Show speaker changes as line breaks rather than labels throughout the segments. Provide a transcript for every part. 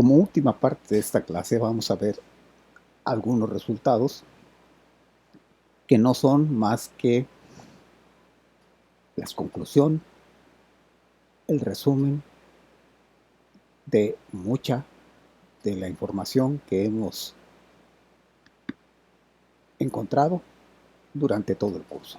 Como última parte de esta clase vamos a ver algunos resultados que no son más que la conclusión, el resumen de mucha de la información que hemos encontrado durante todo el curso.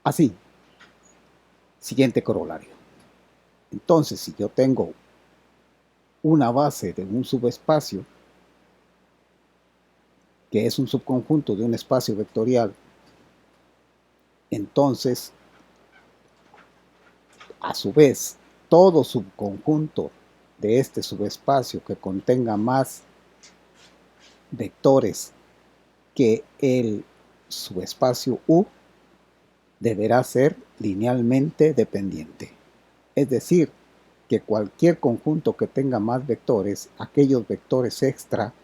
Así, siguiente corolario. Entonces, si yo tengo una base de un subespacio que es un subconjunto de un espacio vectorial, entonces, a su vez, todo subconjunto de este subespacio que contenga más vectores que el subespacio U deberá ser linealmente dependiente. Es decir, que cualquier conjunto que tenga más vectores, aquellos vectores extra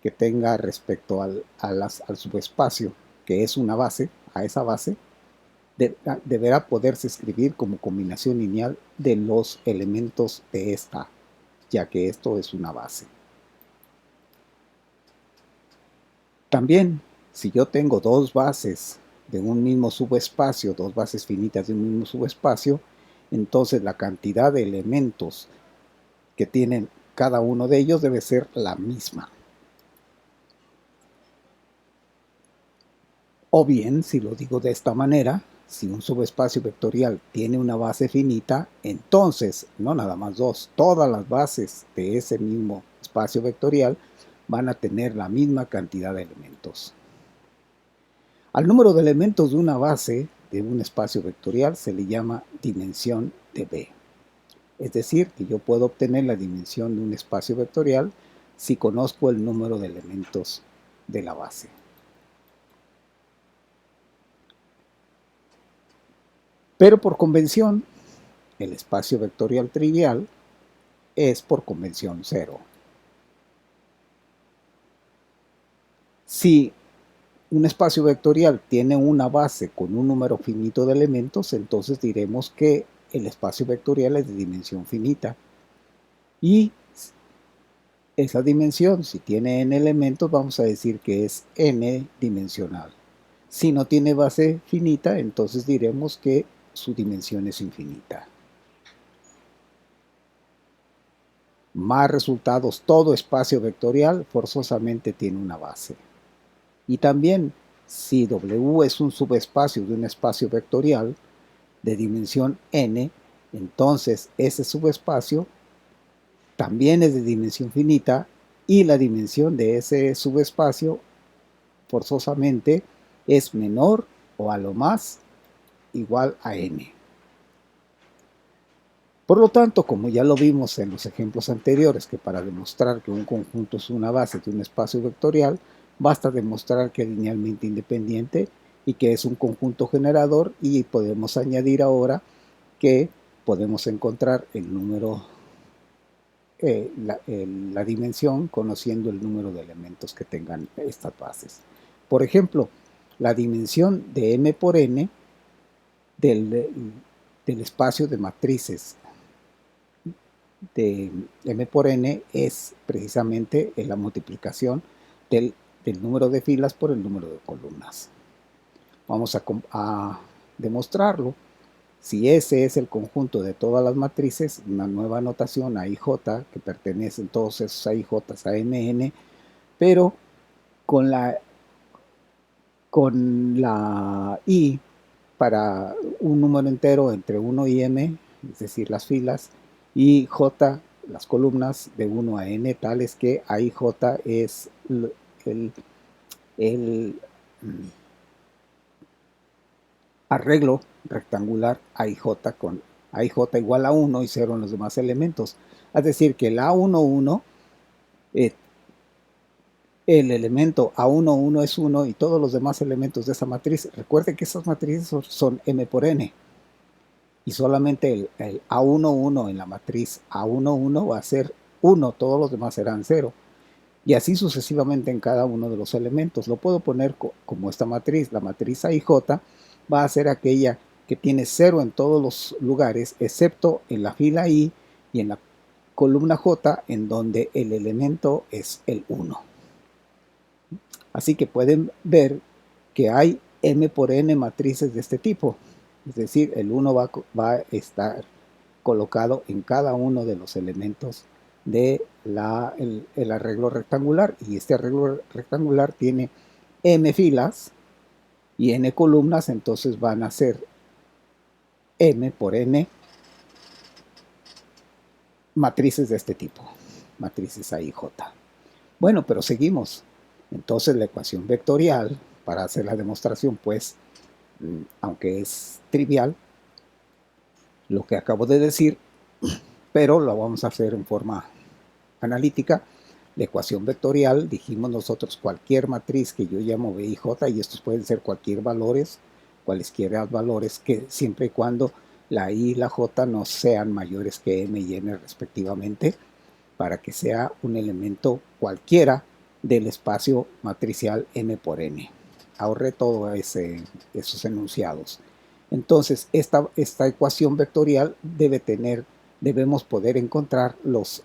que tenga respecto al subespacio, que es una base, a esa base, deberá poderse escribir como combinación lineal de los elementos de esta, ya que esto es una base. También, si yo tengo dos bases de un mismo subespacio, dos bases finitas de un mismo subespacio, entonces la cantidad de elementos que tienen cada uno de ellos debe ser la misma. O bien, si lo digo de esta manera, si un subespacio vectorial tiene una base finita, entonces, no nada más dos, todas las bases de ese mismo espacio vectorial van a tener la misma cantidad de elementos. Al número de elementos de una base de un espacio vectorial se le llama dimensión de B. Es decir, que yo puedo obtener la dimensión de un espacio vectorial si conozco el número de elementos de la base. Pero por convención, el espacio vectorial trivial es por convención 0. Si un espacio vectorial tiene una base con un número finito de elementos, entonces diremos que el espacio vectorial es de dimensión finita. Y esa dimensión, si tiene n elementos, vamos a decir que es n dimensional. Si no tiene base finita, entonces diremos que su dimensión es infinita. Más resultados, todo espacio vectorial forzosamente tiene una base. Y también, si W es un subespacio de un espacio vectorial de dimensión n, entonces ese subespacio también es de dimensión finita y la dimensión de ese subespacio forzosamente es menor o a lo más igual a n. Por lo tanto, como ya lo vimos en los ejemplos anteriores, que para demostrar que un conjunto es una base de un espacio vectorial, basta demostrar que es linealmente independiente y que es un conjunto generador, y podemos añadir ahora que podemos encontrar el número, la dimensión, conociendo el número de elementos que tengan estas bases. Por ejemplo, la dimensión de m por n del espacio de matrices de m por n es precisamente la multiplicación del número de filas por el número de columnas. Vamos a demostrarlo. Si ese es el conjunto de todas las matrices, una nueva notación a IJ, que pertenecen todos esos AIJ a MN, pero con la I para un número entero entre 1 y m, es decir, las filas, y j, las columnas de 1 a n, tales que AIJ es el arreglo rectangular AIJ con AIJ igual a 1 y 0 en los demás elementos. Es decir, que el A11, el elemento A11 es 1 y todos los demás elementos de esa matriz, recuerden que esas matrices son m por n. Y solamente el A11 en la matriz A11 va a ser 1, todos los demás serán 0. Y así sucesivamente en cada uno de los elementos. Lo puedo poner como esta matriz. La matriz AIJ va a ser aquella que tiene 0 en todos los lugares, excepto en la fila I y en la columna J en donde el elemento es el 1. Así que pueden ver que hay m por n matrices de este tipo. Es decir, el 1 va a estar colocado en cada uno de los elementos de el arreglo rectangular. Y este arreglo rectangular tiene m filas y n columnas, entonces van a ser m por n matrices de este tipo, matrices A y J. Bueno, pero seguimos. Entonces la ecuación vectorial, para hacer la demostración, pues, aunque es trivial, lo que acabo de decir, pero lo vamos a hacer en forma analítica. La ecuación vectorial, dijimos nosotros, cualquier matriz que yo llamo B y J, y estos pueden ser cualquier valores, cualesquiera valores, que siempre y cuando la I y la J no sean mayores que M y N respectivamente, para que sea un elemento cualquiera del espacio matricial M por N. Ahorré todos esos enunciados. Entonces, esta ecuación vectorial debemos poder encontrar los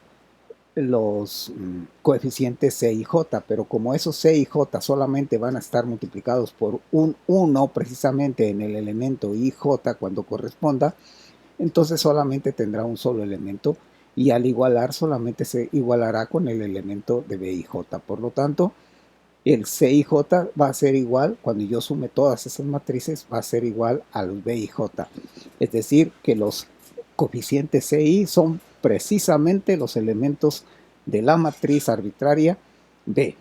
coeficientes C y J, pero como esos C y J solamente van a estar multiplicados por un 1 precisamente en el elemento IJ cuando corresponda, entonces solamente tendrá un solo elemento y al igualar solamente se igualará con el elemento de B y J. Por lo tanto, el C y J va a ser igual, cuando yo sume todas esas matrices, va a ser igual a los B y J. Es decir, que los coeficientes CI son precisamente los elementos de la matriz arbitraria B.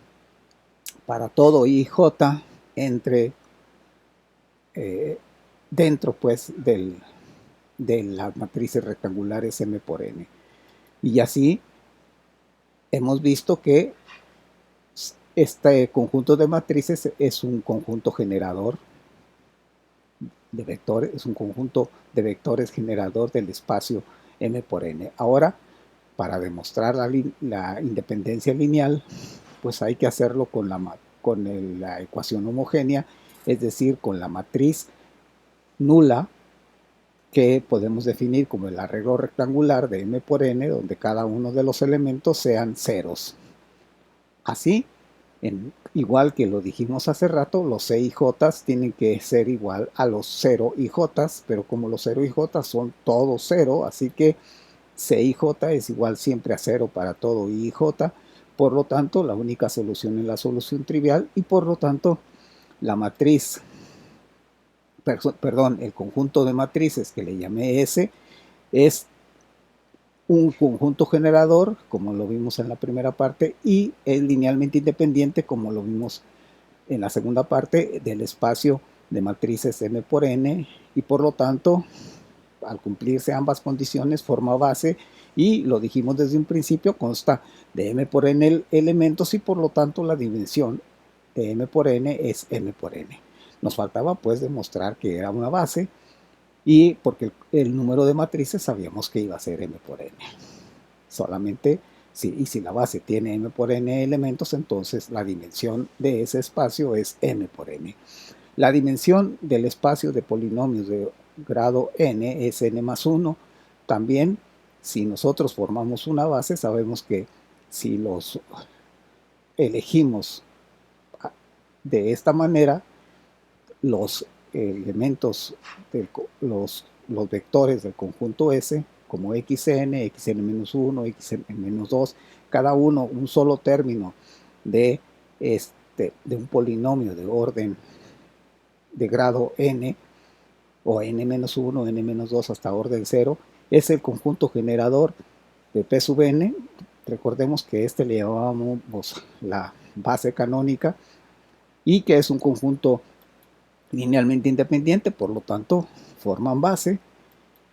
Para todo IJ dentro pues de las matrices rectangulares M por N. Y así hemos visto que este conjunto de matrices es un conjunto generador de vectores, es un conjunto de vectores generador del espacio M por N. Ahora, para demostrar la independencia lineal, pues hay que hacerlo con la ecuación homogénea, es decir, con la matriz nula, que podemos definir como el arreglo rectangular de M por N, donde cada uno de los elementos sean ceros. Así, igual que lo dijimos hace rato, los C y J tienen que ser igual a los 0 y J, pero como los 0 y J son todos 0, así que C y J es igual siempre a 0 para todo I y J. Por lo tanto, la única solución es la solución trivial y por lo tanto la matriz, el conjunto de matrices que le llamé S es un conjunto generador, como lo vimos en la primera parte, y es linealmente independiente, como lo vimos en la segunda parte, del espacio de matrices M por N, y por lo tanto, al cumplirse ambas condiciones, forma base, y lo dijimos desde un principio, consta de M por N elementos, y por lo tanto la dimensión de M por N es M por N. Nos faltaba pues demostrar que era una base, y porque el número de matrices sabíamos que iba a ser M por N. Solamente si la base tiene M por N elementos, entonces la dimensión de ese espacio es M por N. La dimensión del espacio de polinomios de grado N es N más 1. También, si nosotros formamos una base, sabemos que si los elegimos de esta manera, los elementos, los vectores del conjunto S, como xn, xn-1, xn-2, cada uno un solo término de un polinomio de orden de grado n, o n-1, n-2 hasta orden 0, es el conjunto generador de P sub n. Recordemos que le llamábamos la base canónica y que es un conjunto linealmente independiente, por lo tanto forman base,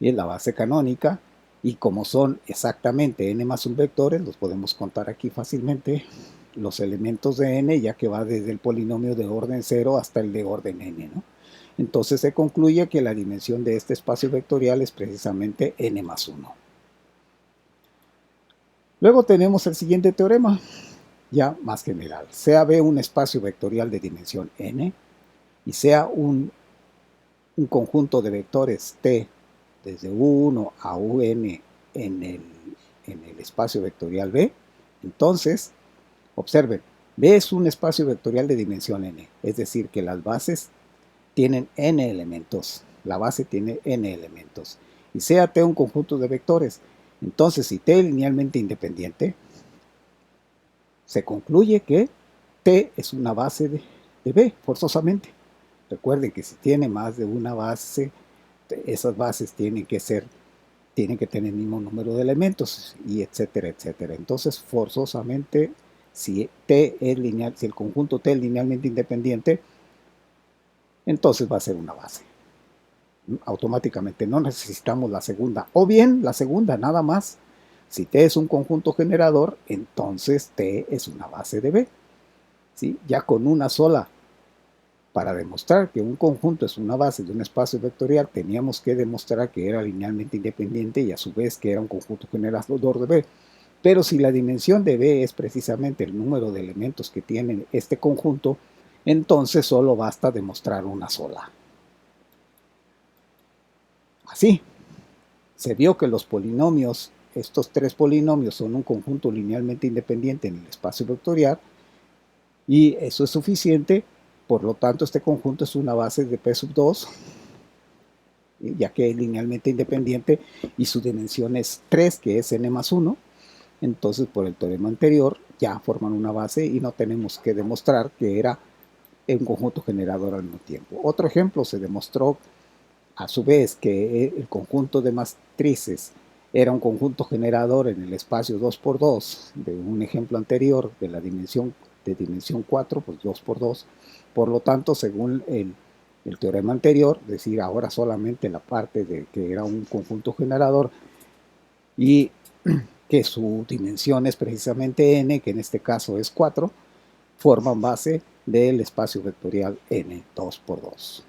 y es la base canónica, y como son exactamente n más 1 vectores, los podemos contar aquí fácilmente, los elementos de n, ya que va desde el polinomio de orden 0 hasta el de orden n, ¿no? Entonces se concluye que la dimensión de este espacio vectorial es precisamente n más 1. Luego tenemos el siguiente teorema, ya más general. Sea B un espacio vectorial de dimensión n, y sea un conjunto de vectores t desde u1 a un en en el espacio vectorial B, entonces, observen, B es un espacio vectorial de dimensión n, es decir, que las bases tienen n elementos, la base tiene n elementos, y sea T un conjunto de vectores. Entonces, si T es linealmente independiente, se concluye que T es una base de B, forzosamente. Recuerden que si tiene más de una base, esas bases tienen que tener el mismo número de elementos, y etcétera, etcétera. Entonces, forzosamente, si el conjunto T es linealmente independiente, entonces va a ser una base. Automáticamente no necesitamos la segunda, o bien la segunda nada más. Si T es un conjunto generador, entonces T es una base de B. ¿Sí? Ya con una sola, para demostrar que un conjunto es una base de un espacio vectorial, teníamos que demostrar que era linealmente independiente y a su vez que era un conjunto generador de B. Pero si la dimensión de B es precisamente el número de elementos que tiene este conjunto, entonces solo basta demostrar una sola. Así, se vio que los polinomios, estos tres polinomios, son un conjunto linealmente independiente en el espacio vectorial, y eso es suficiente. Por lo tanto, este conjunto es una base de P sub 2, ya que es linealmente independiente y su dimensión es 3, que es n más 1. Entonces, por el teorema anterior, ya forman una base y no tenemos que demostrar que era un conjunto generador al mismo tiempo. Otro ejemplo, se demostró a su vez que el conjunto de matrices era un conjunto generador en el espacio 2×2 de un ejemplo anterior de la dimensión 4, pues 2×2. Por lo tanto, según el teorema anterior, es decir, ahora solamente la parte de que era un conjunto generador y que su dimensión es precisamente n, que en este caso es 4, forman base del espacio vectorial n 2×2.